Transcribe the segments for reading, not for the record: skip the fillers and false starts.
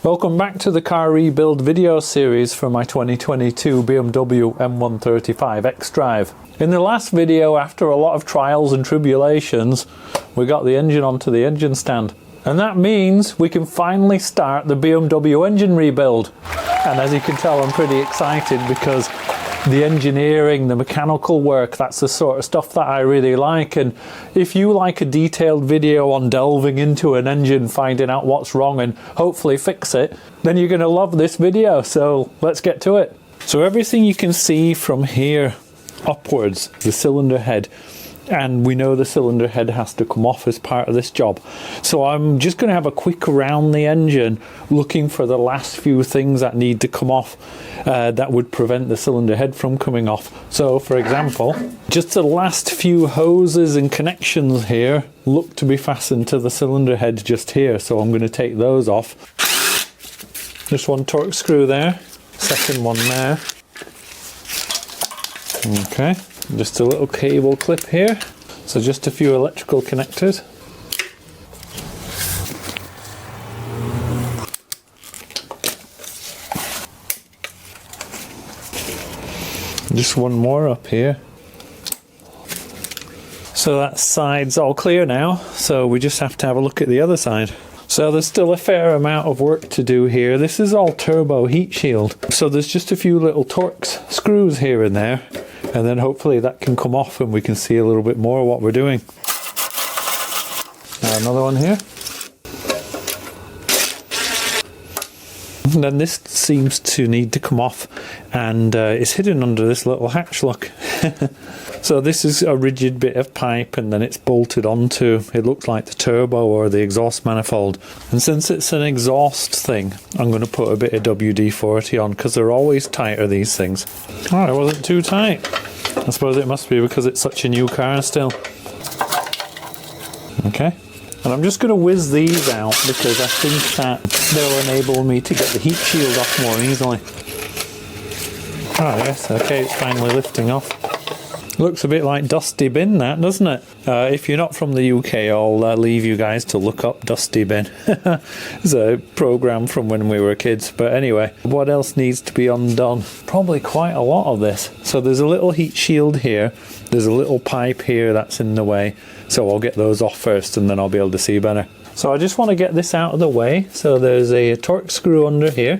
Welcome back to the car rebuild video series for my 2022 BMW M135 X-Drive. In the last video, after a lot of trials and tribulations, we got the engine onto the engine stand. And that means we can finally start the BMW Engine Rebuild. And as you can tell, I'm pretty excited because the engineering, the mechanical work, that's the sort of stuff that I really like. And if you like a detailed video on delving into an engine, finding out what's wrong and hopefully fix it, then you're going to love this video. So let's get to it. So everything you can see from here upwards, the cylinder head, and we know the cylinder head has to come off as part of this job. So I'm just going to have a quick around the engine looking for the last few things that need to come off that would prevent the cylinder head from coming off. So for example, just the last few hoses and connections here look to be fastened to the cylinder head just here, so I'm going to take those off. Just one torque screw there, second one there. Okay, just a little cable clip here, so just a few electrical connectors. Just one more up here. So that side's all clear now, so we just have to have a look at the other side. So there's still a fair amount of work to do here. This is all turbo heat shield, so there's just a few little Torx screws here and there, and then hopefully that can come off and we can see a little bit more of what we're doing. Now another one here. And then this seems to need to come off, and it's hidden under this little hatch, look. So this is a rigid bit of pipe, and then it's bolted onto, it looks like the turbo or the exhaust manifold. And since it's an exhaust thing, I'm going to put a bit of WD-40 on, because they're always tighter, these things. Oh, it wasn't too tight. I suppose it must be because it's such a new car still. Okay. And I'm just going to whiz these out because I think that they'll enable me to get the heat shield off more easily. Oh yes, okay, it's finally lifting off. Looks a bit like Dusty Bin, that, doesn't it? If you're not from the UK, I'll leave you guys to look up Dusty Bin. It's a program from when we were kids. But anyway, what else needs to be undone? Probably quite a lot of this. So there's a little heat shield here. There's a little pipe here that's in the way. So I'll get those off first and then I'll be able to see better. So I just want to get this out of the way. So there's a Torx screw under here.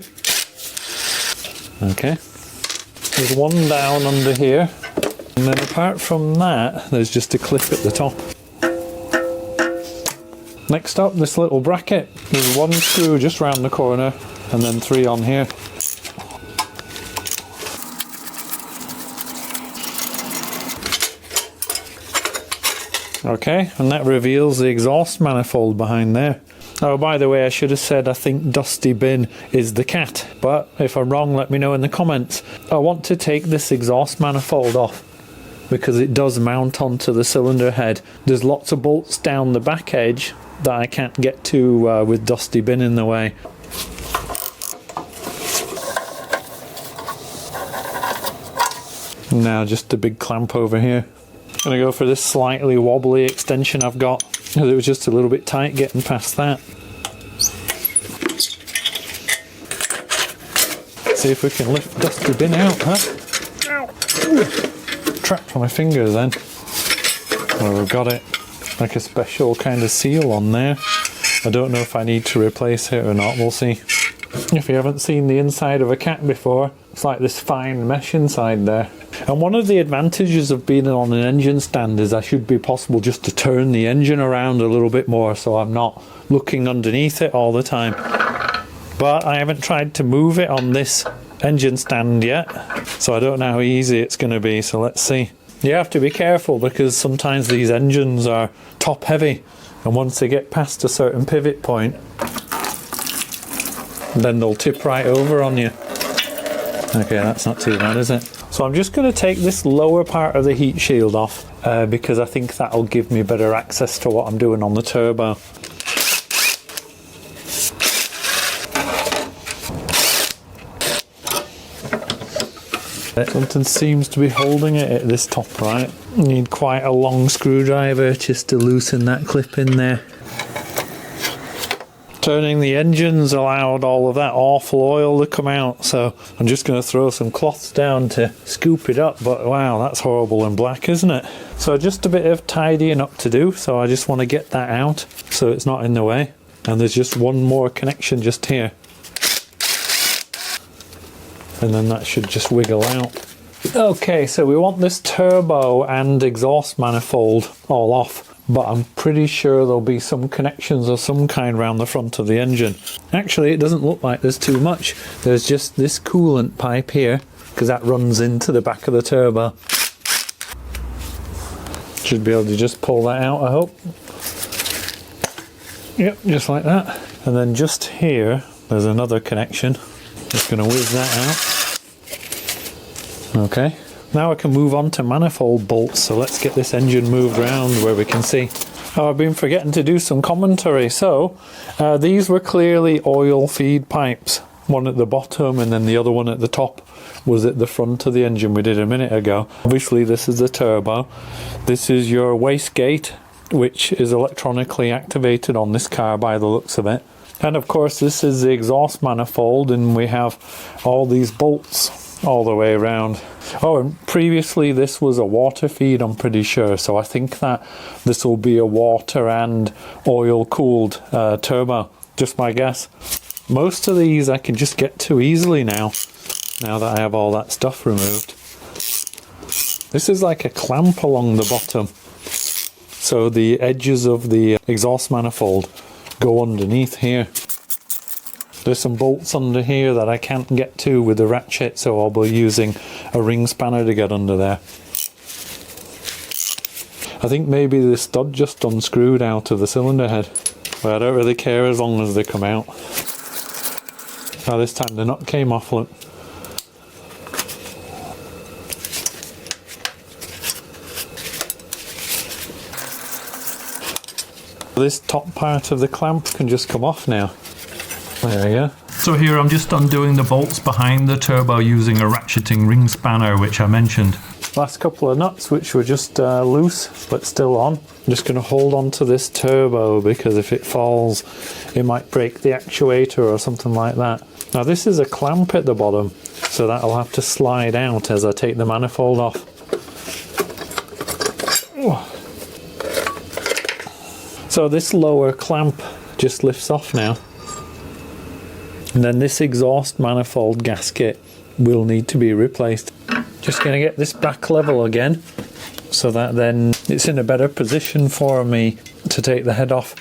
Okay. There's one down under here. And then apart from that, there's just a clip at the top. Next up, this little bracket. There's one screw just round the corner and then three on here. Okay, and that reveals the exhaust manifold behind there. Oh, by the way, I should have said I think Dusty Bin is the cat, but if I'm wrong, let me know in the comments. I want to take this exhaust manifold off because it does mount onto the cylinder head. There's lots of bolts down the back edge that I can't get to with Dusty Bin in the way. Now just a big clamp over here. I'm going to go for this slightly wobbly extension I've got, because it was just a little bit tight getting past that. See if we can lift Dusty Bin out, huh? Ow. Trapped on my fingers then. Well, we've got it. Like a special kind of seal on there. I don't know if I need to replace it or not, we'll see. If you haven't seen the inside of a cat before, it's like this fine mesh inside there. And one of the advantages of being on an engine stand is I should be possible just to turn the engine around a little bit more so I'm not looking underneath it all the time. But I haven't tried to move it on this engine stand yet, so I don't know how easy it's going to be, so let's see. You have to be careful because sometimes these engines are top heavy, and once they get past a certain pivot point, then they'll tip right over on you. Okay, that's not too bad, is it? So I'm just going to take this lower part of the heat shield off because I think that'll give me better access to what I'm doing on the turbo. Something seems to be holding it at this top right. You need quite a long screwdriver just to loosen that clip in there. Turning the engines allowed all of that awful oil to come out, so I'm just going to throw some cloths down to scoop it up, but wow, that's horrible and black, isn't it? So just a bit of tidying up to do, so I just want to get that out so it's not in the way. And there's just one more connection just here. And then that should just wiggle out. Okay, so we want this turbo and exhaust manifold all off. But I'm pretty sure there'll be some connections of some kind around the front of the engine. Actually, it doesn't look like there's too much. There's just this coolant pipe here, because that runs into the back of the turbo. Should be able to just pull that out, I hope. Yep, just like that. And then just here, there's another connection. Just going to whiz that out. Okay. Now I can move on to manifold bolts, so let's get this engine moved around where we can see. Oh, I've been forgetting to do some commentary. So, these were clearly oil feed pipes. One at the bottom and then the other one at the top was at the front of the engine we did a minute ago. Obviously this is the turbo. This is your wastegate, which is electronically activated on this car by the looks of it. And of course this is the exhaust manifold, and we have all these bolts all the way around. Oh, and previously this was a water feed, I'm pretty sure, so I think that this will be a water and oil cooled turbo, just my guess. Most of these I can just get to easily now that I have all that stuff removed. This is like a clamp along the bottom, so the edges of the exhaust manifold go underneath here. There's some bolts under here that I can't get to with the ratchet, so I'll be using a ring spanner to get under there. I think maybe the stud just unscrewed out of the cylinder head, but I don't really care as long as they come out. Now this time the nut came off, look. This top part of the clamp can just come off now. There you go. So here I'm just undoing the bolts behind the turbo using a ratcheting ring spanner, which I mentioned. Last couple of nuts which were just loose but still on. I'm just going to hold on to this turbo because if it falls it might break the actuator or something like that. Now this is a clamp at the bottom, so that'll have to slide out as I take the manifold off. So this lower clamp just lifts off now. And then this exhaust manifold gasket will need to be replaced. Just going to get this back level again, so that then it's in a better position for me to take the head off.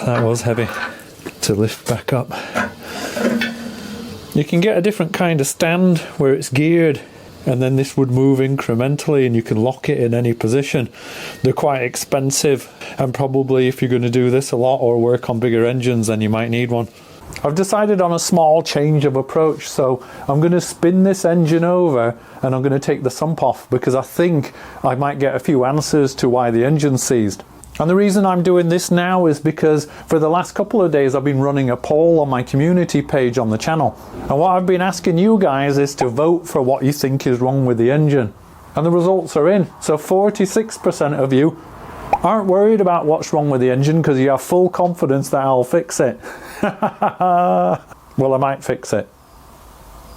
That was heavy to lift back up. You can get a different kind of stand where it's geared, and then this would move incrementally and you can lock it in any position. They're quite expensive, and probably if you're going to do this a lot or work on bigger engines, then you might need one. I've decided on a small change of approach, so I'm going to spin this engine over and I'm going to take the sump off, because I think I might get a few answers to why the engine's seized. And the reason I'm doing this now is because for the last couple of days I've been running a poll on my community page on the channel, and what I've been asking you guys is to vote for what you think is wrong with the engine, and the results are in. So 46% of you aren't worried about what's wrong with the engine because you have full confidence that I'll fix it. Well, I might fix it,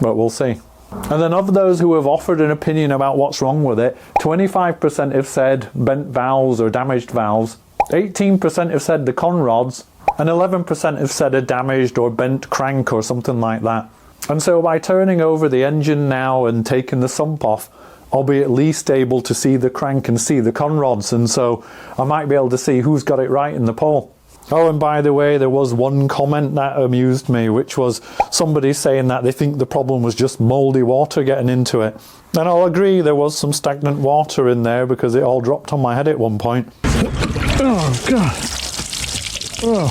but we'll see. And then of those who have offered an opinion about what's wrong with it, 25% have said bent valves or damaged valves, 18% have said the con rods, and 11% have said a damaged or bent crank or something like that. And so by turning over the engine now and taking the sump off, I'll be at least able to see the crank and see the con rods, and so I might be able to see who's got it right in the poll. Oh, and by the way, there was one comment that amused me, which was somebody saying that they think the problem was just mouldy water getting into it. And I'll agree, there was some stagnant water in there because it all dropped on my head at one point. Oh, God. Oh.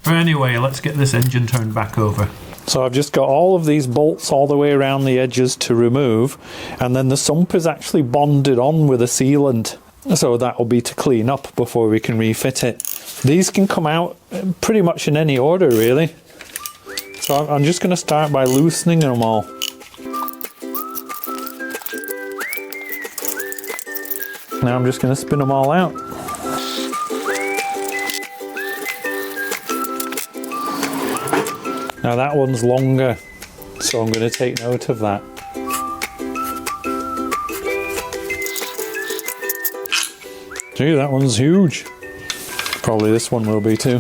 Anyway, let's get this engine turned back over. So I've just got all of these bolts all the way around the edges to remove, and then the sump is actually bonded on with a sealant. So that will be to clean up before we can refit it. These can come out pretty much in any order, really. So I'm just going to start by loosening them all. Now I'm just going to spin them all out. Now that one's longer, so I'm going to take note of that. Gee, that one's huge. Probably this one will be too.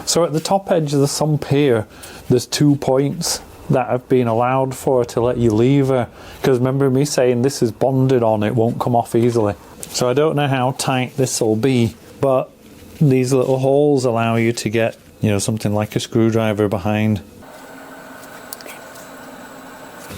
So at the top edge of the sump here, there's 2 points that have been allowed for to let you lever, because remember me saying this is bonded on, it won't come off easily. So I don't know how tight this will be, but these little holes allow you to get, you know, something like a screwdriver behind.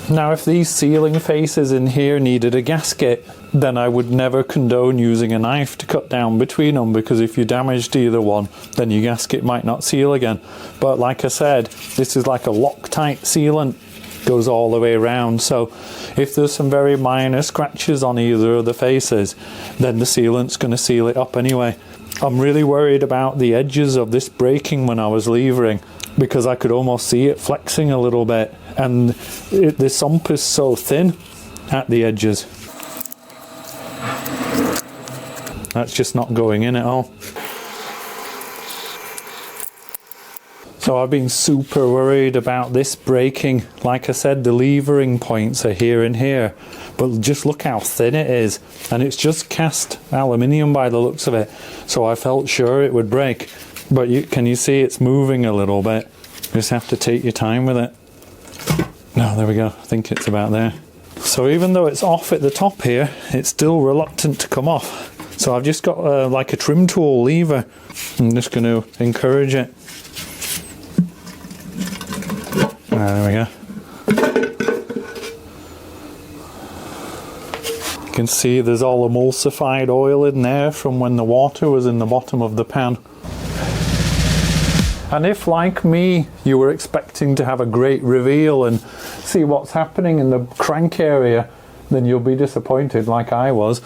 Now if these ceiling faces in here needed a gasket, then I would never condone using a knife to cut down between them, because if you damaged either one, then your gasket might not seal again. But like I said, this is like a Loctite sealant, goes all the way around, so if there's some very minor scratches on either of the faces, then the sealant's going to seal it up anyway. I'm really worried about the edges of this breaking when I was levering, because I could almost see it flexing a little bit, and the sump is so thin at the edges. That's just not going in at all. So I've been super worried about this breaking. Like I said, the levering points are here and here, but just look how thin it is, and it's just cast aluminium by the looks of it, so I felt sure it would break. But can you see it's moving a little bit? You just have to take your time with it. No, there we go, I think it's about there. So even though it's off at the top here, it's still reluctant to come off. So I've just got like a trim tool lever. I'm just going to encourage it. There we go. You can see there's all emulsified oil in there from when the water was in the bottom of the pan. And if, like me, you were expecting to have a great reveal and see what's happening in the crank area, then you'll be disappointed like I was,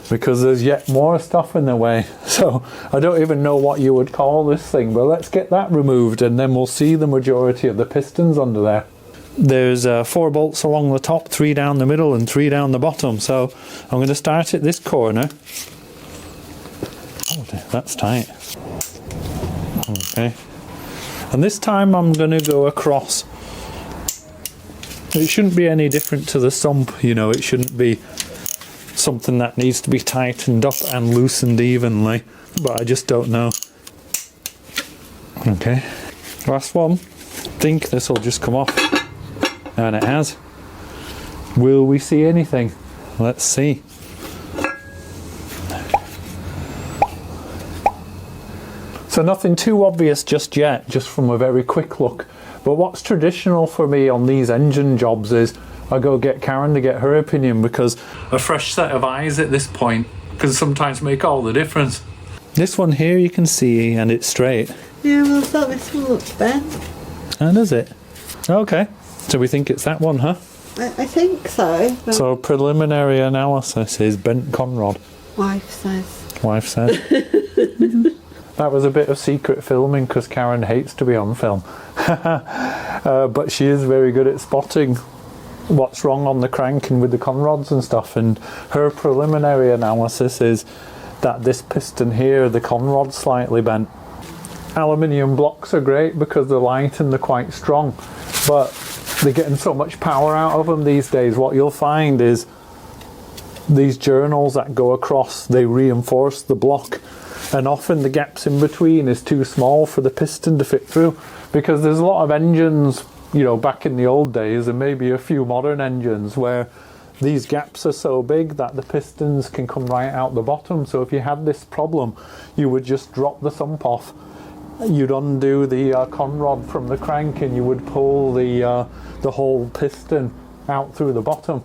because there's yet more stuff in the way. So I don't even know what you would call this thing, but let's get that removed and then we'll see the majority of the pistons under there. There's 4 bolts along the top, 3 down the middle and 3 down the bottom. So I'm going to start at this corner. Oh, that's tight. Okay. And this time I'm going to go across. It shouldn't be any different to the sump, you know, it shouldn't be something that needs to be tightened up and loosened evenly, but I just don't know. Okay, last one. I think this will just come off, and it has. Will we see anything? Let's see. So nothing too obvious just yet, just from a very quick look. But what's traditional for me on these engine jobs is I go get Karen to get her opinion, because a fresh set of eyes at this point can sometimes make all the difference. This one here you can see, and it's straight. Yeah, well, I thought this one looked bent. And is it? Okay. So we think it's that one, huh? I think so. So preliminary analysis is bent conrod. Wife says. Wife said. That was a bit of secret filming because Karen hates to be on film. But she is very good at spotting what's wrong on the crank and with the conrods and stuff, and her preliminary analysis is that this piston here, the conrod's slightly bent. Aluminium blocks are great because they're light and they're quite strong, but they're getting so much power out of them these days. What you'll find is these journals that go across, they reinforce the block, and often the gaps in between is too small for the piston to fit through, because there's a lot of engines, you know, back in the old days, and maybe a few modern engines, where these gaps are so big that the pistons can come right out the bottom. So if you had this problem, you would just drop the sump off, you'd undo the conrod from the crank, and you would pull the whole piston out through the bottom.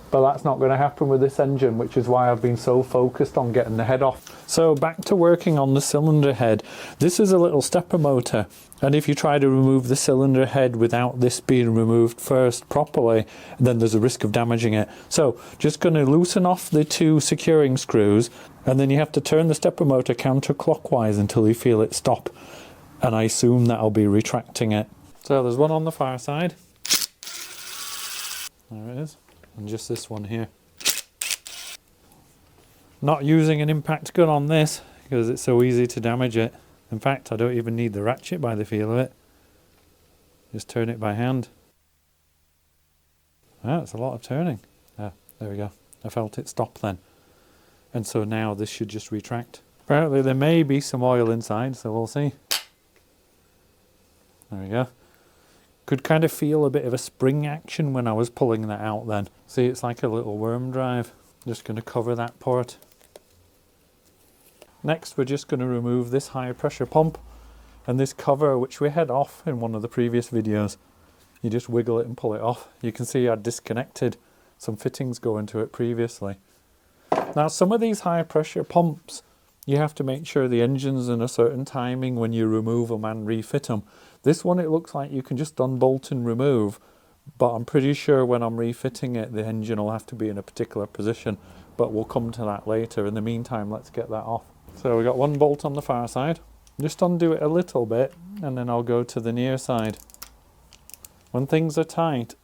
But that's not going to happen with this engine, which is why I've been so focused on getting the head off. So back to working on the cylinder head. This is a little stepper motor, and if you try to remove the cylinder head without this being removed first properly, then there's a risk of damaging it. So just going to loosen off the 2 securing screws, and then you have to turn the stepper motor counterclockwise until you feel it stop, and I assume that'll be retracting it. So there's one on the far side. There it is. And just this one here. Not using an impact gun on this because it's so easy to damage it. In fact, I don't even need the ratchet by the feel of it. Just turn it by hand. Ah, it's a lot of turning. Ah, there we go. I felt it stop then. And so now this should just retract. Apparently there may be some oil inside, so we'll see. There we go. Could kind of feel a bit of a spring action when I was pulling that out then. See, it's like a little worm drive. Just going to cover that port. Next, we're just going to remove this high pressure pump and this cover, which we had off in one of the previous videos. You just wiggle it and pull it off. You can see I disconnected some fittings going to it previously. Now, some of these high pressure pumps, you have to make sure the engine's in a certain timing when you remove them and refit them. This one, it looks like you can just unbolt and remove, but I'm pretty sure when I'm refitting it, the engine will have to be in a particular position, but we'll come to that later. In the meantime, let's get that off. So we got one bolt on the far side. Just undo it a little bit, and then I'll go to the near side. When things are tight,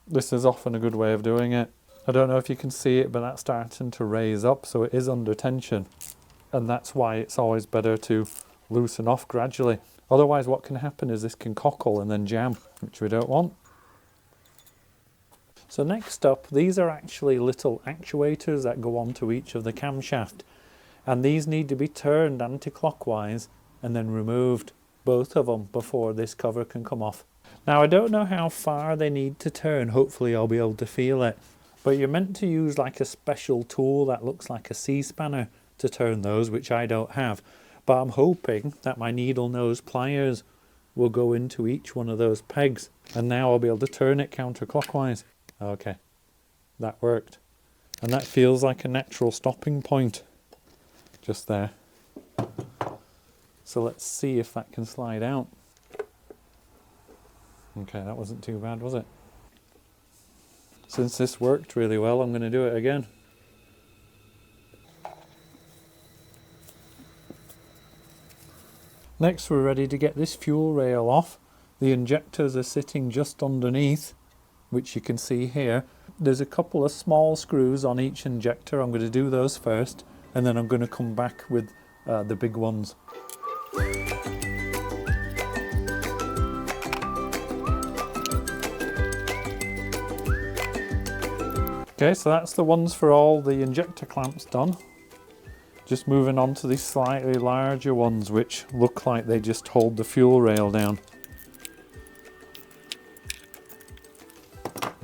this is often a good way of doing it. I don't know if you can see it, but that's starting to raise up, so it is under tension. And that's why it's always better to loosen off gradually. Otherwise, what can happen is this can cockle and then jam, which we don't want. So next up, these are actually little actuators that go onto each of the camshaft. And these need to be turned anti-clockwise and then removed, both of them, before this cover can come off. Now, I don't know how far they need to turn. Hopefully I'll be able to feel it. But you're meant to use like a special tool that looks like a C-spanner to turn those, which I don't have. But I'm hoping that my needle nose pliers will go into each one of those pegs. And now I'll be able to turn it counterclockwise. Okay, that worked. And that feels like a natural stopping point. Just there. So let's see if that can slide out. Okay, that wasn't too bad, was it? Since this worked really well, I'm going to do it again. Next, we're ready to get this fuel rail off. The injectors are sitting just underneath, which you can see here. There's a couple of small screws on each injector. I'm going to do those first, and then I'm going to come back with the big ones. Okay, so that's the ones for all the injector clamps done. Just moving on to these slightly larger ones, which look like they just hold the fuel rail down.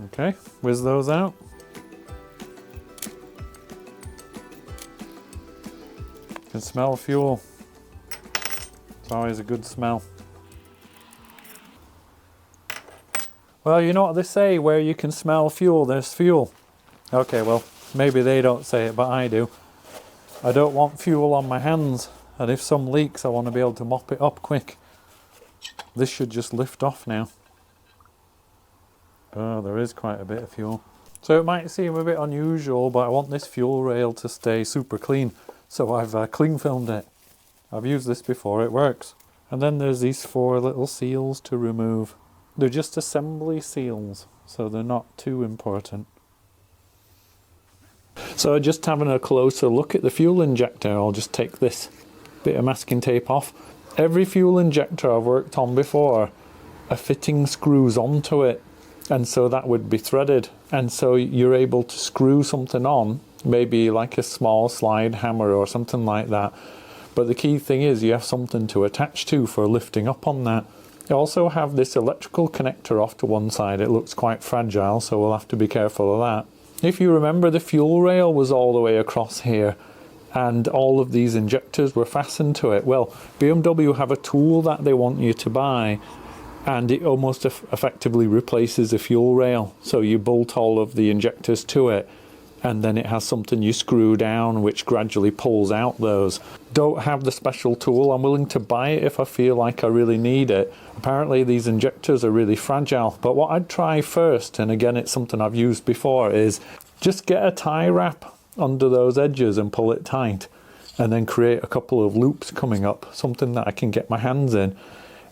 Okay, whiz those out. Can smell fuel. It's always a good smell. Well, you know what they say, where you can smell fuel, there's fuel. Okay, well, maybe they don't say it, but I do. I don't want fuel on my hands, and if some leaks, I want to be able to mop it up quick. This should just lift off now. Oh, there is quite a bit of fuel. So it might seem a bit unusual, but I want this fuel rail to stay super clean, so I've cling filmed it. I've used this before, it works. And then there's these 4 little seals to remove. They're just assembly seals, so they're not too important. So just having a closer look at the fuel injector, I'll just take this bit of masking tape off. Every fuel injector I've worked on before, a fitting screws onto it, and so that would be threaded, and so you're able to screw something on, maybe like a small slide hammer or something like that. But the key thing is you have something to attach to for lifting up on that. You also have this electrical connector off to one side. It looks quite fragile, so we'll have to be careful of that. If you remember, the fuel rail was all the way across here and all of these injectors were fastened to it. Well, BMW have a tool that they want you to buy, and it almost effectively replaces the fuel rail. So you bolt all of the injectors to it, and then it has something you screw down which gradually pulls out those. Don't have the special tool. I'm willing to buy it if I feel like I really need it. Apparently these injectors are really fragile, but what I'd try first, and again it's something I've used before, is just get a tie wrap under those edges and pull it tight, and then create a couple of loops coming up, something that I can get my hands in,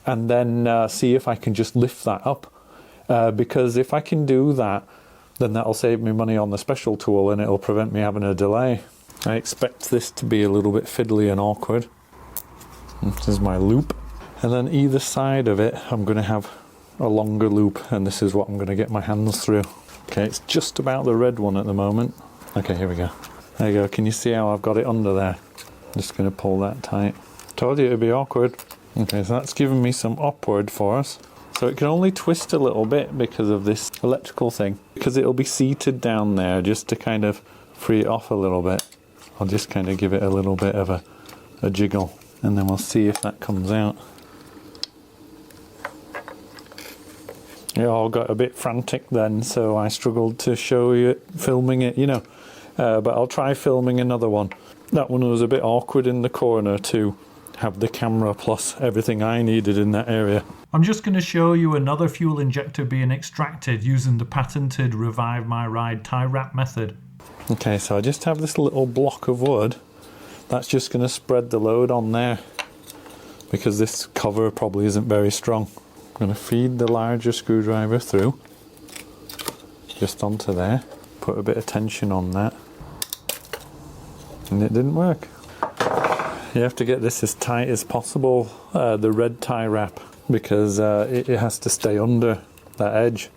and then see if I can just lift that up, because if I can do that, then that'll save me money on the special tool and it'll prevent me having a delay. I expect this to be a little bit fiddly and awkward. This is my loop. And then either side of it, I'm going to have a longer loop, and this is what I'm going to get my hands through. Okay, it's just about the red one at the moment. Okay, here we go. There you go. Can you see how I've got it under there? Just going to pull that tight. Told you it'd be awkward. Okay, so that's giving me some upward force. So it can only twist a little bit because of this electrical thing, because it'll be seated down there. Just to kind of free it off a little bit, I'll just kind of give it a little bit of a jiggle, and then we'll see if that comes out. It all got a bit frantic then, so I struggled to show you it, filming it, you know. But I'll try filming another one. That one was a bit awkward in the corner to have the camera plus everything I needed in that area. I'm just going to show you another fuel injector being extracted using the patented Revive My Ride tie wrap method. Okay, so I just have this little block of wood. That's just going to spread the load on there, because this cover probably isn't very strong. I'm going to feed the larger screwdriver through, just onto there, put a bit of tension on that, and it didn't work. You have to get this as tight as possible, the red tie wrap, because it has to stay under that edge,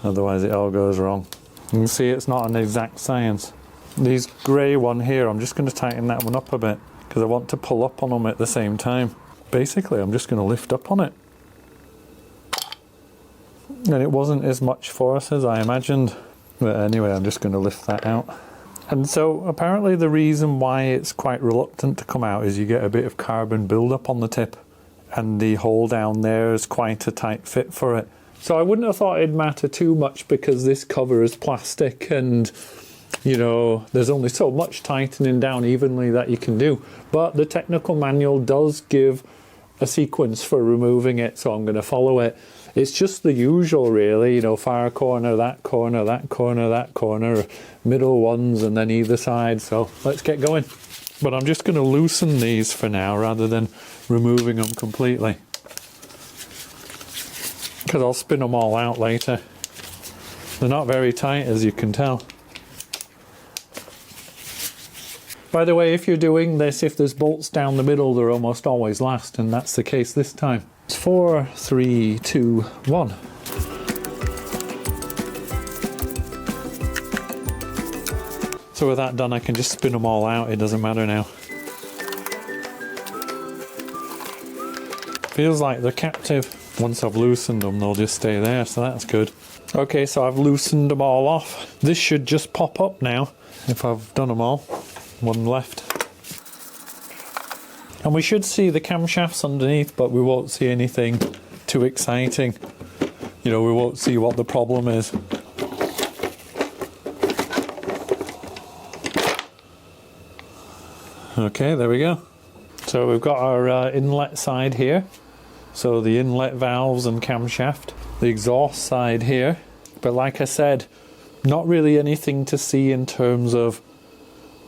otherwise it all goes wrong. You can see it's not an exact science. These grey one here, I'm just going to tighten that one up a bit, because I want to pull up on them at the same time. Basically, I'm just going to lift up on it. And it wasn't as much force as I imagined. But anyway, I'm just going to lift that out. And so apparently the reason why it's quite reluctant to come out is you get a bit of carbon buildup on the tip, and the hole down there is quite a tight fit for it. So I wouldn't have thought it'd matter too much, because this cover is plastic, and you know, there's only so much tightening down evenly that you can do. But the technical manual does give a sequence for removing it, so I'm going to follow it. It's just the usual really, you know, far corner, that corner, that corner, that corner, middle ones, and then either side. So let's get going. But I'm just going to loosen these for now rather than removing them completely, because I'll spin them all out later. They're not very tight, as you can tell. By the way, if you're doing this, if there's bolts down the middle, they're almost always last, and that's the case this time. It's 4, 3, 2, 1. So with that done, I can just spin them all out, it doesn't matter now. Feels like they're captive. Once I've loosened them, they'll just stay there, so that's good. Okay, so I've loosened them all off. This should just pop up now, if I've done them all. One left. And we should see the camshafts underneath, but we won't see anything too exciting. You know, we won't see what the problem is. Okay, there we go. So we've got our inlet side here. So the inlet valves and camshaft. The exhaust side here. But like I said, not really anything to see in terms of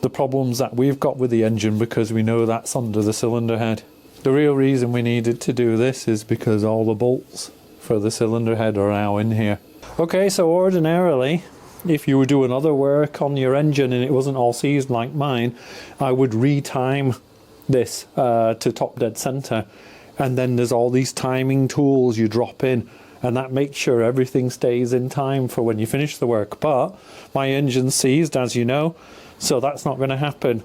the problems that we've got with the engine, because we know that's under the cylinder head. The real reason we needed to do this is because all the bolts for the cylinder head are now in here. Okay, so ordinarily, if you were doing other work on your engine and it wasn't all seized like mine, I would retime this to top dead center, and then there's all these timing tools you drop in, and that makes sure everything stays in time for when you finish the work. But my engine's seized, as you know, so that's not going to happen.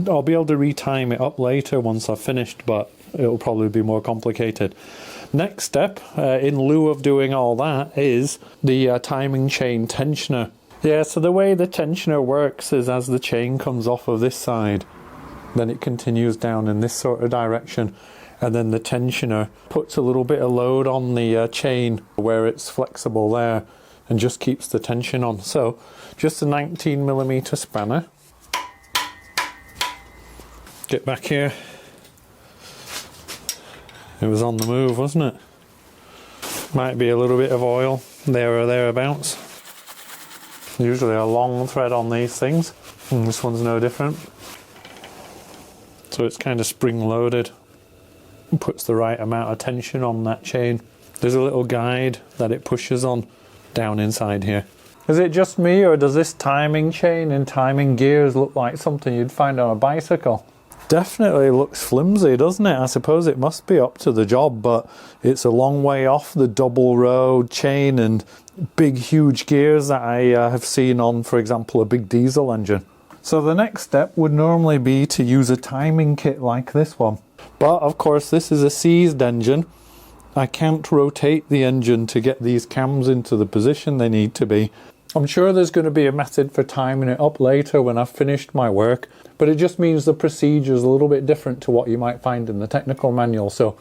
I'll be able to retime it up later once I've finished, but it'll probably be more complicated. Next step, in lieu of doing all that, is the timing chain tensioner. Yeah, so the way the tensioner works is as the chain comes off of this side, then it continues down in this sort of direction, and then the tensioner puts a little bit of load on the chain where it's flexible there, and just keeps the tension on. So just a 19mm spanner. Get back here. It was on the move, wasn't it? Might be a little bit of oil there or thereabouts. Usually a long thread on these things, and this one's no different. So it's kind of spring loaded. Puts the right amount of tension on that chain. There's a little guide that it pushes on down inside here. Is it just me, or does this timing chain and timing gears look like something you'd find on a bicycle? Definitely looks flimsy, doesn't it? I suppose it must be up to the job, but it's a long way off the double row chain and big huge gears that I have seen on, for example, a big diesel engine. So the next step would normally be to use a timing kit like this one. But of course this is a seized engine. I can't rotate the engine to get these cams into the position they need to be. I'm sure there's going to be a method for timing it up later when I've finished my work, but it just means the procedure is a little bit different to what you might find in the technical manual, so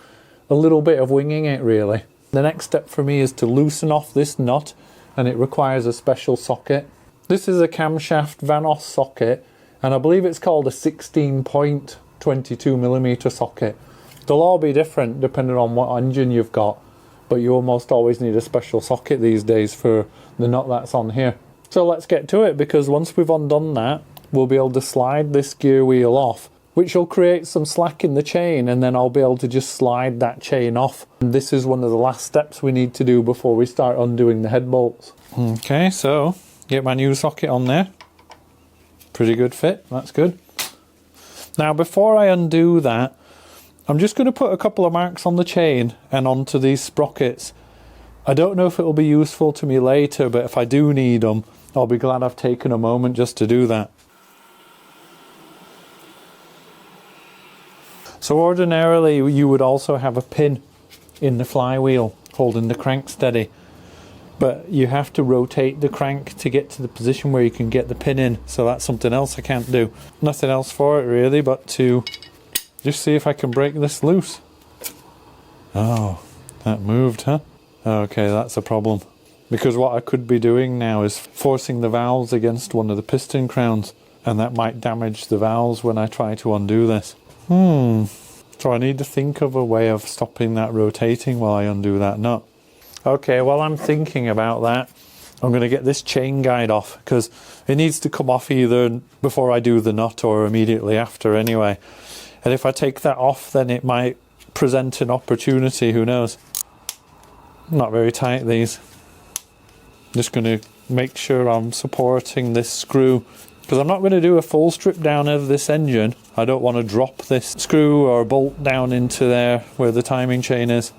a little bit of winging it really. The next step for me is to loosen off this nut, and it requires a special socket. This is a camshaft Vanos socket, and I believe it's called a 16.22mm socket. They'll all be different depending on what engine you've got, but you almost always need a special socket these days for the nut that's on here. So let's get to it, because once we've undone that, we'll be able to slide this gear wheel off, which will create some slack in the chain, and then I'll be able to just slide that chain off. And this is one of the last steps we need to do before we start undoing the head bolts. Okay, so get my new socket on there. Pretty good fit, that's good. Now before I undo that, I'm just going to put a couple of marks on the chain and onto these sprockets. I don't know if it will be useful to me later, but if I do need them, I'll be glad I've taken a moment just to do that. So ordinarily you would also have a pin in the flywheel holding the crank steady, but you have to rotate the crank to get to the position where you can get the pin in, so that's something else I can't do. Nothing else for it really but to just see if I can break this loose. Oh, that moved, huh? Okay, that's a problem. Because what I could be doing now is forcing the valves against one of the piston crowns, and that might damage the valves when I try to undo this. So I need to think of a way of stopping that rotating while I undo that nut. Okay, while I'm thinking about that, I'm going to get this chain guide off, because it needs to come off either before I do the nut or immediately after anyway. And if I take that off, then it might present an opportunity, who knows. Not very tight, these. Just going to make sure I'm supporting this screw, because I'm not going to do a full strip down of this engine. I don't want to drop this screw or bolt down into there where the timing chain is.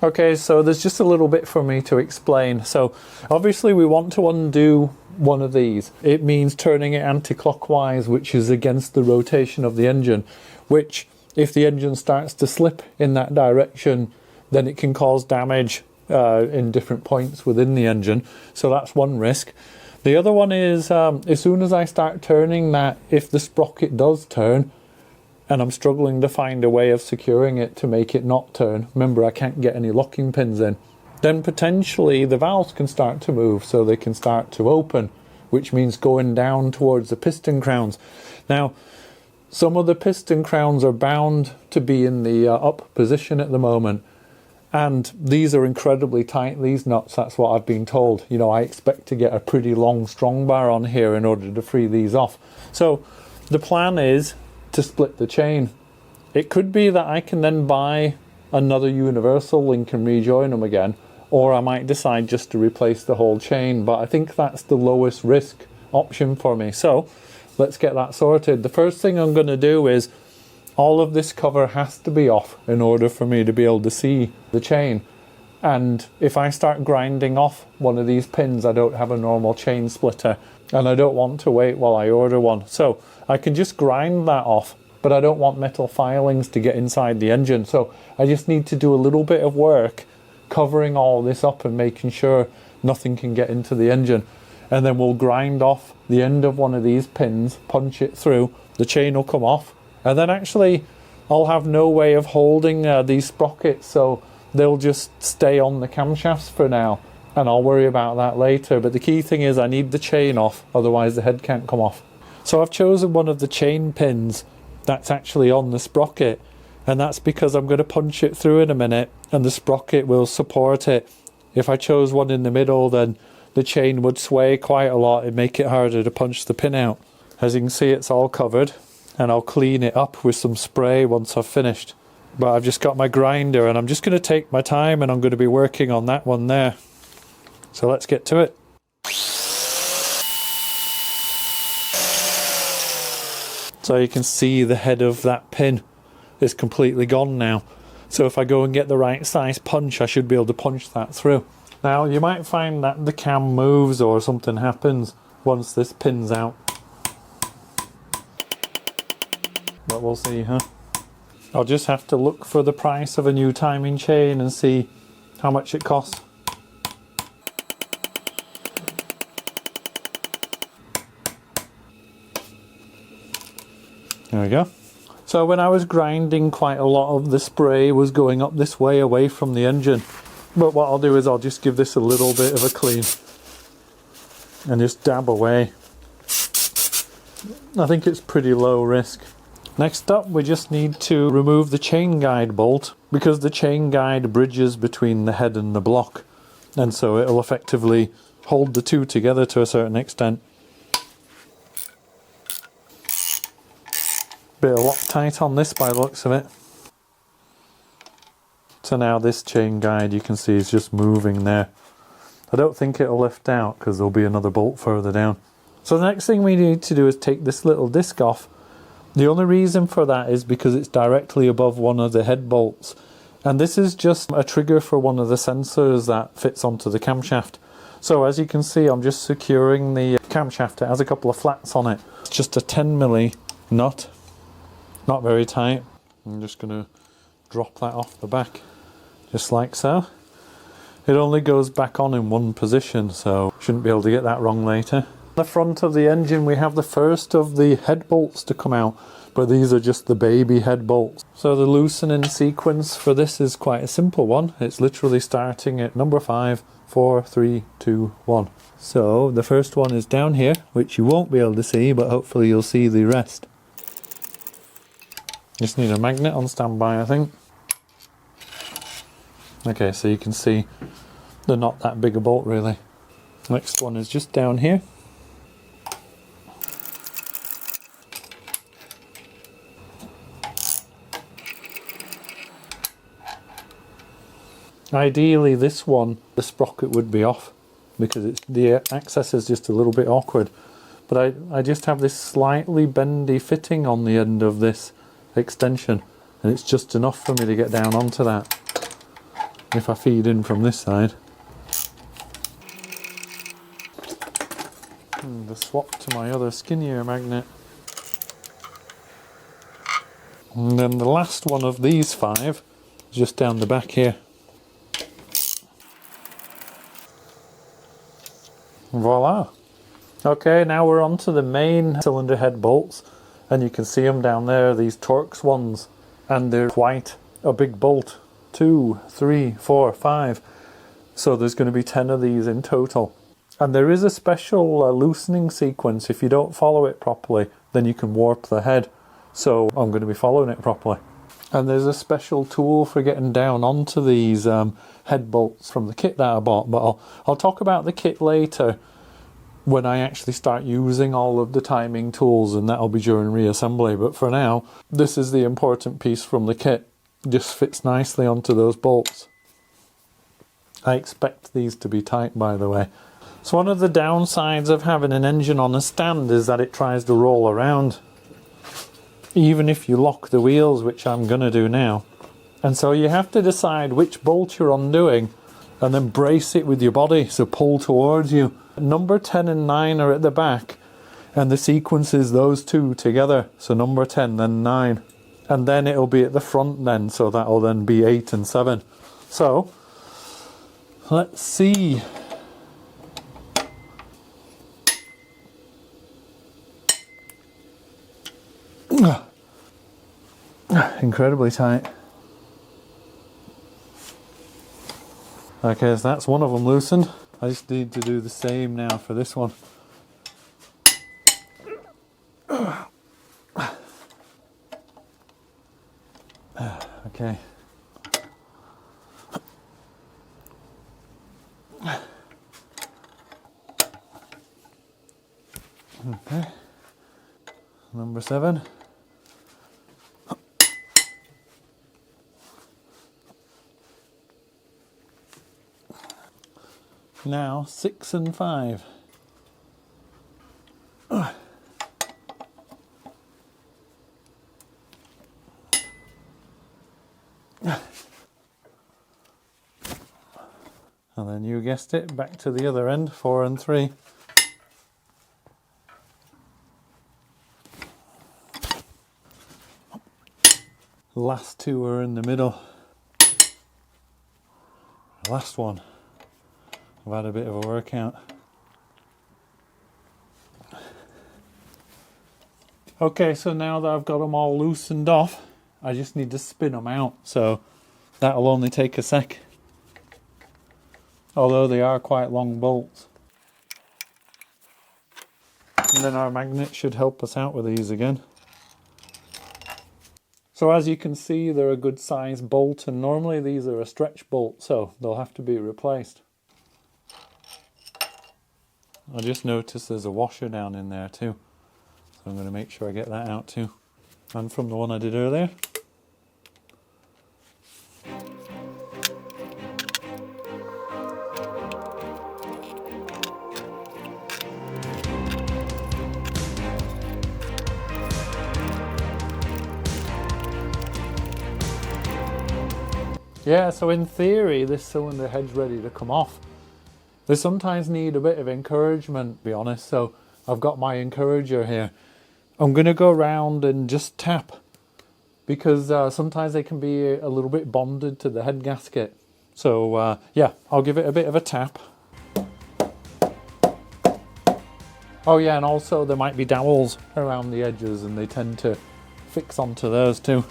Okay, so there's just a little bit for me to explain. So obviously we want to undo one of these. It means turning it anti-clockwise, which is against the rotation of the engine, which if the engine starts to slip in that direction, then it can cause damage in different points within the engine. So that's one risk. The other one is as soon as I start turning that, if the sprocket does turn and I'm struggling to find a way of securing it to make it not turn, remember I can't get any locking pins in, then potentially the valves can start to move, so they can start to open, which means going down towards the piston crowns. Now some of the piston crowns are bound to be in the up position at the moment, and these are incredibly tight, these nuts, that's what I've been told. You know, I expect to get a pretty long strong bar on here in order to free these off. So the plan is to split the chain. It could be that I can then buy another universal link and rejoin them again, or I might decide just to replace the whole chain, but I think that's the lowest risk option for me. So let's get that sorted. The first thing I'm going to do is all of this cover has to be off in order for me to be able to see the chain. And if I start grinding off one of these pins, I don't have a normal chain splitter, and I don't want to wait while I order one. So I can just grind that off, but I don't want metal filings to get inside the engine. So I just need to do a little bit of work covering all this up and making sure nothing can get into the engine. And then we'll grind off the end of one of these pins, punch it through, the chain will come off, and then actually I'll have no way of holding these sprockets, so they'll just stay on the camshafts for now, and I'll worry about that later. But the key thing is I need the chain off, otherwise the head can't come off. So I've chosen one of the chain pins that's actually on the sprocket, and that's because I'm going to punch it through in a minute and the sprocket will support it. If I chose one in the middle, then the chain would sway quite a lot and make it harder to punch the pin out. As you can see, it's all covered, and I'll clean it up with some spray once I've finished. But I've just got my grinder, and I'm just going to take my time, and I'm going to be working on that one there. So let's get to it. So you can see the head of that pin is completely gone now. So if I go and get the right size punch, I should be able to punch that through. Now you might find that the cam moves or something happens once this pin's out. But we'll see, huh? I'll just have to look for the price of a new timing chain and see how much it costs. There we go. So when I was grinding, quite a lot of the spray was going up this way away from the engine. But what I'll do is I'll just give this a little bit of a clean and just dab away. I think it's pretty low risk. Next up, we just need to remove the chain guide bolt, because the chain guide bridges between the head and the block, and so it'll effectively hold the two together to a certain extent. Bit of Loctite on this by the looks of it. So now this chain guide, you can see, is just moving there. I don't think it'll lift out because there'll be another bolt further down. So the next thing we need to do is take this little disc off. The only reason for that is because it's directly above one of the head bolts. And this is just a trigger for one of the sensors that fits onto the camshaft. So as you can see, I'm just securing the camshaft. It has a couple of flats on it. It's just a 10mm nut, not very tight. I'm just going to drop that off the back, just like so. It only goes back on in one position, so shouldn't be able to get that wrong later. The front of the engine, we have the first of the head bolts to come out, but these are just the baby head bolts. So the loosening sequence for this is quite a simple one. It's literally starting at number 5, 4, 3, 2, 1. So the first one is down here, which you won't be able to see, but hopefully you'll see the rest. Just need a magnet on standby, I think. Okay, so you can see they're not that big a bolt really. Next one is just down here. Ideally this one, the sprocket would be off because the access is just a little bit awkward. But I just have this slightly bendy fitting on the end of this extension, and it's just enough for me to get down onto that if I feed in from this side. And the swap to my other skinnier magnet. And then the last one of these 5 is just down the back here. Voila! Okay, now we're on to the main cylinder head bolts, and you can see them down there, these Torx ones, and they're quite a big bolt. 2, 3, 4, 5. So there's going to be 10 of these in total. And there is a special loosening sequence. If you don't follow it properly, then you can warp the head. So I'm going to be following it properly. And there's a special tool for getting down onto these head bolts from the kit that I bought, but I'll talk about the kit later when I actually start using all of the timing tools, and that'll be during reassembly. But for now, this is the important piece from the kit. It just fits nicely onto those bolts. I expect these to be tight, by the way. So one of the downsides of having an engine on a stand is that it tries to roll around, even if you lock the wheels, which I'm going to do now. And so you have to decide which bolt you're undoing and then brace it with your body, so pull towards you. Number 10 and 9 are at the back, and the sequence is those two together, so number 10 then 9, and then it'll be at the front then, so that'll then be 8 and 7. So let's see. Incredibly tight. Okay, so that's one of them loosened. I just need to do the same now for this one. Okay. Okay. Number 7. Now 6 and 5. And then you guessed it, back to the other end, 4 and 3. The last 2 are in the middle. The last one, I've had a bit of a workout. Okay, so now that I've got them all loosened off, I just need to spin them out. So that'll only take a sec. Although they are quite long bolts. And then our magnet should help us out with these again. So as you can see, they're a good size bolt, and normally these are a stretch bolt, so they'll have to be replaced. I just noticed there's a washer down in there too, so I'm going to make sure I get that out too. And from the one I did earlier. Yeah, so in theory, this cylinder head's ready to come off. They sometimes need a bit of encouragement, to be honest, so I've got my encourager here. I'm going to go around and just tap, because sometimes they can be a little bit bonded to the head gasket. So yeah, I'll give it a bit of a tap. Oh yeah, and also there might be dowels around the edges, and they tend to fix onto those too.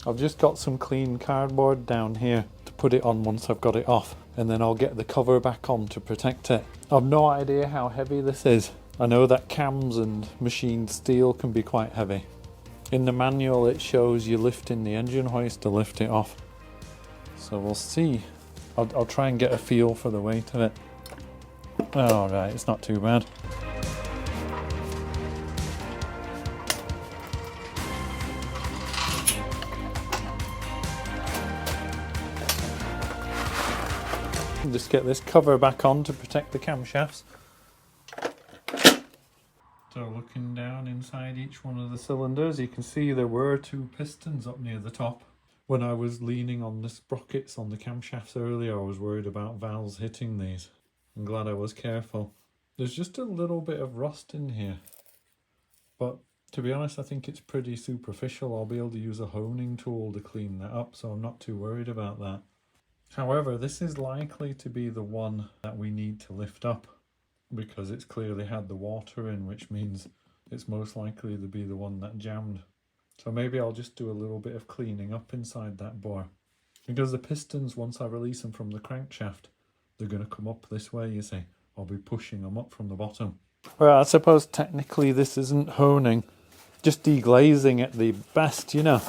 I've just got some clean cardboard down here to put it on once I've got it off, and then I'll get the cover back on to protect it. I've no idea how heavy this is. I know that cams and machined steel can be quite heavy. In the manual it shows you lifting the engine hoist to lift it off. So we'll see. I'll try and get a feel for the weight of it. Alright, it's not too bad. Just get this cover back on to protect the camshafts. So looking down inside each one of the cylinders, you can see there were 2 pistons up near the top. When I was leaning on the sprockets on the camshafts earlier, I was worried about valves hitting these. I'm glad I was careful. There's just a little bit of rust in here, but to be honest, I think it's pretty superficial. I'll be able to use a honing tool to clean that up, so I'm not too worried about that. However, this is likely to be the one that we need to lift up, because it's clearly had the water in, which means it's most likely to be the one that jammed. So maybe I'll just do a little bit of cleaning up inside that bore. Because the pistons, once I release them from the crankshaft, they're going to come up this way, you see. I'll be pushing them up from the bottom. Well, I suppose technically this isn't honing, just deglazing at the best, you know.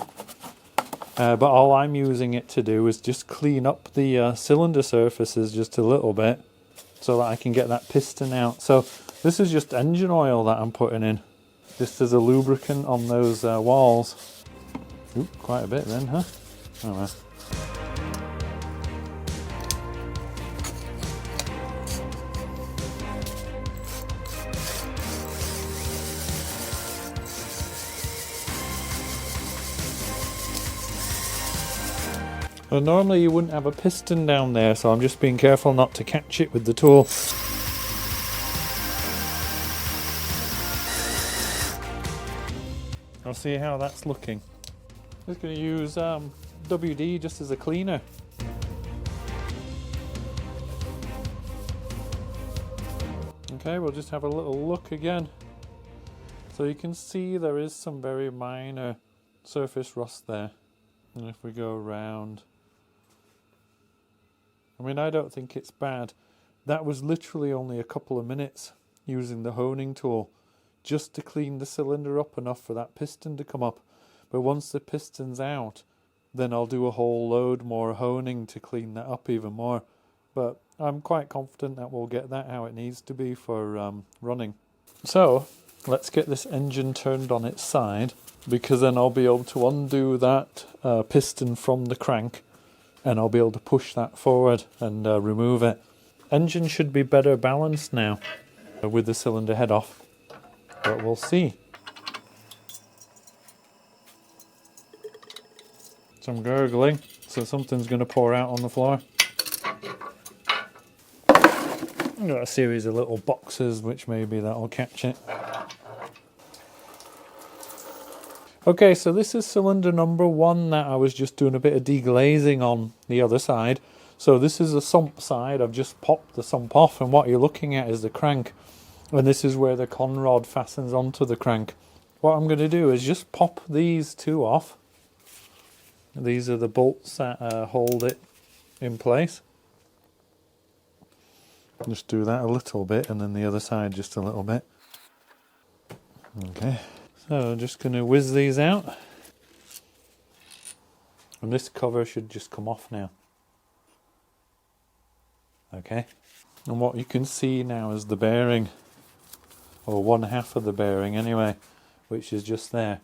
But all I'm using it to do is just clean up the cylinder surfaces just a little bit, so that I can get that piston out. So this is just engine oil that I'm putting in, just as a lubricant on those walls. Ooh, quite a bit then, huh? Oh well. Well, normally you wouldn't have a piston down there, so I'm just being careful not to catch it with the tool. I'll see how that's looking. Just going to use WD just as a cleaner. Okay, we'll just have a little look again. So you can see there is some very minor surface rust there. And if we go around, I mean, I don't think it's bad. That was literally only a couple of minutes using the honing tool just to clean the cylinder up enough for that piston to come up. But once the piston's out, then I'll do a whole load more honing to clean that up even more. But I'm quite confident that we'll get that how it needs to be for running. So let's get this engine turned on its side, because then I'll be able to undo that piston from the crank, and I'll be able to push that forward and remove it. Engine should be better balanced now with the cylinder head off, but we'll see. some gurgling, so something's going to pour out on the floor. I've got a series of little boxes, which maybe that'll catch it. Okay, so this is cylinder number 1 that I was just doing a bit of deglazing on the other side. So this is the sump side. I've just popped the sump off, and what you're looking at is the crank. And this is where the con rod fastens onto the crank. What I'm going to do is just pop these 2 off. These are the bolts that hold it in place. Just do that a little bit, and then the other side just a little bit. Okay, so I'm just going to whiz these out. And this cover should just come off now. Okay, and what you can see now is the bearing, or one half of the bearing anyway, which is just there.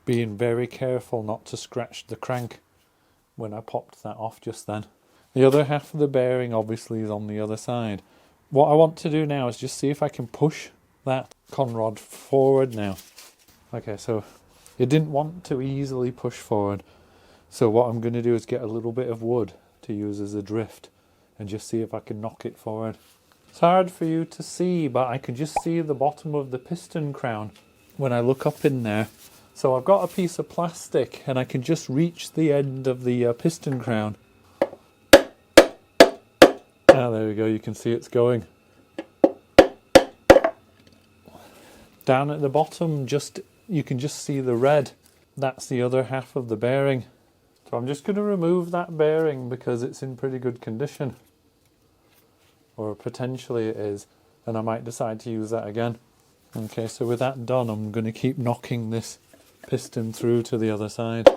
Being very careful not to scratch the crank when I popped that off just then. The other half of the bearing obviously is on the other side. What I want to do now is just see if I can push that con rod forward now. Okay, so it didn't want to easily push forward. So what I'm going to do is get a little bit of wood to use as a drift and just see if I can knock it forward. It's hard for you to see, but I can just see the bottom of the piston crown when I look up in there. So I've got a piece of plastic and I can just reach the end of the piston crown. Ah, there we go, you can see it's going. Down at the bottom, you can just see the red. That's the other half of the bearing. So I'm just going to remove that bearing because it's in pretty good condition. Or potentially it is. And I might decide to use that again. Okay, so with that done, I'm going to keep knocking this piston through to the other side.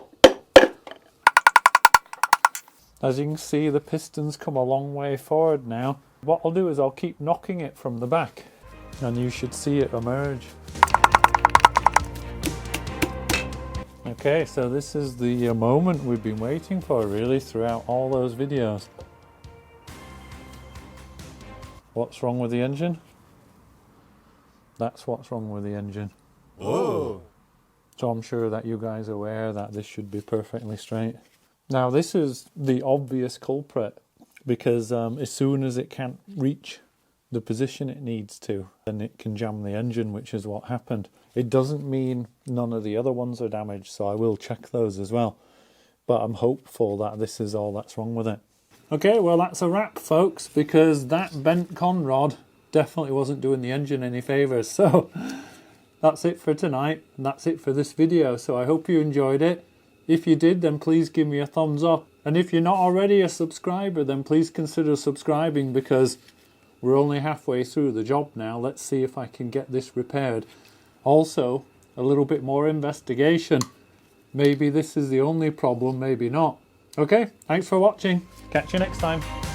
As you can see, the piston's come a long way forward now. What I'll do is I'll keep knocking it from the back. And you should see it emerge. Okay, so this is the moment we've been waiting for really throughout all those videos. What's wrong with the engine? That's what's wrong with the engine. Whoa! So I'm sure that you guys are aware that this should be perfectly straight. Now this is the obvious culprit because as soon as it can't reach the position it needs to, then it can jam the engine, which is what happened. It doesn't mean none of the other ones are damaged, so I will check those as well. But I'm hopeful that this is all that's wrong with it. Okay, well that's a wrap, folks, because that bent con rod definitely wasn't doing the engine any favours. So that's it for tonight, and that's it for this video. So I hope you enjoyed it. If you did, then please give me a thumbs up. And if you're not already a subscriber, then please consider subscribing because we're only halfway through the job now. Let's see if I can get this repaired. Also, a little bit more investigation. Maybe this is the only problem, maybe not. Okay, thanks for watching. Catch you next time.